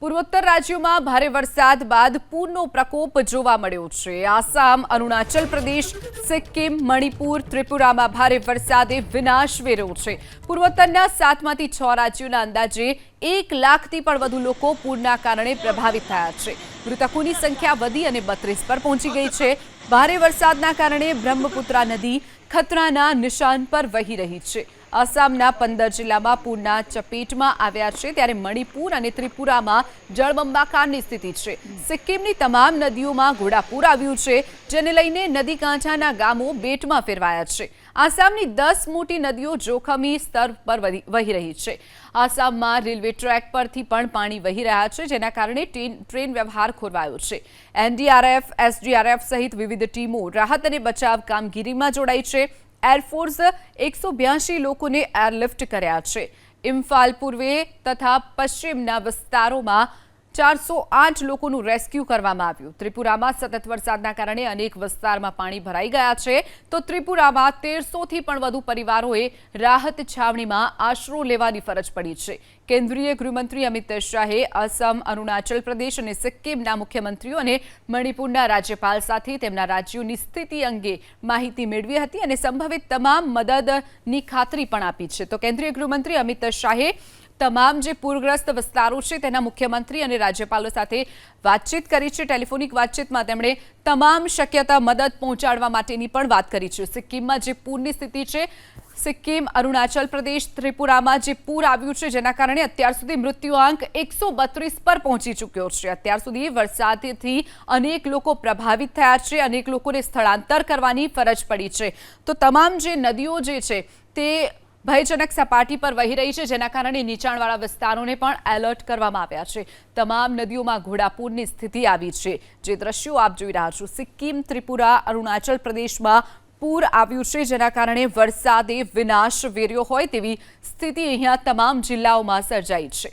પૂર્વોત્તર રાજ્યોમાં ભારે વરસાદ બાદ પૂરનો પ્રકોપ જોવા મળ્યો છે। આસામ, અરુણાચલ પ્રદેશ, સિક્કિમ, મણિપુર, ત્રિપુરામાં ભારે વરસાદે વિનાશ વેર્યો છે। પૂર્વોત્તરના 7માંથી 6 રાજ્યોના અંદાજે 1 લાખથી પણ વધુ લોકો પૂરના કારણે પ્રભાવિત થયા છે। મૃતકોની સંખ્યા વધી અને 32 પર પહોંચી ગઈ છે। ભારે વરસાદના કારણે બ્રહ્મપુત્રા નદી ખતરાના નિશાન પર વહી રહી છે। આસામના 15 જિલ્લામાં પૂરના ચપેટમાં આવ્યા છે, ત્યારે મણિપુર અને ત્રિપુરામાં જળબંબાકારની સ્થિતિ છે। સિક્કિમની તમામ નદીઓમાં ઘોડાપૂર આવ્યું છે, જેને લઈને નદી કાંઠાના ગામો બેટમાં ફેરવાયા છે। આસામની 10 મોટી નદીઓ જોખમી સ્તર પર વહી રહી છે। આસામમાં રેલવે ટ્રેક પરથી પણ પાણી વહી રહ્યા છે, જેના કારણે ટ્રેન વ્યવહાર ખોરવાયો છે। એનડીઆરએફ, એસડીઆરએફ સહિત વિવિધ ટીમો રાહત અને બચાવ કામગીરીમાં જોડાઈ છે। એરફોર્સ 182 લોકોને એરલિફ્ટ કર્યા છે। ઇમ્ફાલ પૂર્વે તથા પશ્ચિમના વિસ્તારોમાં 408 લોકોનું રેસ્ક્યુ કરવામાં આવ્યું। ત્રિપુરામાં સતત વરસાદના કારણે અનેક વિસ્તારમાં પાણી ભરાઈ ગયા છે, તો ત્રિપુરામાં 1300થી પણ વધુ પરિવારોએ રાહત છાવણીમાં આશરો લેવાની ફરજ પડી છે। કેન્દ્રીય ગૃહમંત્રી અમિત શાહે આસામ, અરુણાચલ પ્રદેશ અને સિક્કિમના મુખ્યમંત્રીઓ અને મણિપુરના રાજ્યપાલ સાથે તેમના રાજ્યોની સ્થિતિ અંગે માહિતી મેળવી હતી અને સંભવિત તમામ મદદની ખાતરી પણ આપી છે। તો કેન્દ્રીય ગૃહમંત્રી અમિત શાહે તમામ જે પૂરગ્રસ્ત વિસ્તારો છે તેના મુખ્યમંત્રી અને રાજ્યપાલો સાથે વાતચીત કરી છે। ટેલિફોનિક વાતચીતમાં તેમણે તમામ શક્યતા મદદ પહોંચાડવા માટેની પણ વાત કરી છે। સિક્કિમમાં જે પૂરની સ્થિતિ છે, સિક્કિમ, અરુણાચલ પ્રદેશ, ત્રિપુરામાં જે પૂર આવ્યું છે, જેના કારણે અત્યાર સુધી મૃત્યુઆંક 132 પર પહોંચી ચૂક્યો છે। અત્યાર સુધી વરસાદથી અનેક લોકો પ્રભાવિત થયા છે, અનેક લોકોને સ્થળાંતર કરવાની ફરજ પડી છે। તો તમામ જે નદીઓ જે છે તે ભયજનક સપાટી પર વહી રહી છે, જેના કારણે નીચાણવાળા વિસ્તારોને પણ એલર્ટ કરવામાં આવ્યા છે। તમામ નદીઓમાં ઘોડાપૂરની સ્થિતિ આવી છે। જે દ્રશ્યો આપ જોઈ રહ્યા છો, સિક્કિમ, ત્રિપુરા, અરુણાચલ પ્રદેશમાં પૂર આવ્યું છે, જેના કારણે વરસાદે વિનાશ વેર્યો હોય તેવી સ્થિતિ અહીંયા તમામ જિલ્લાઓમાં સર્જાઈ છે।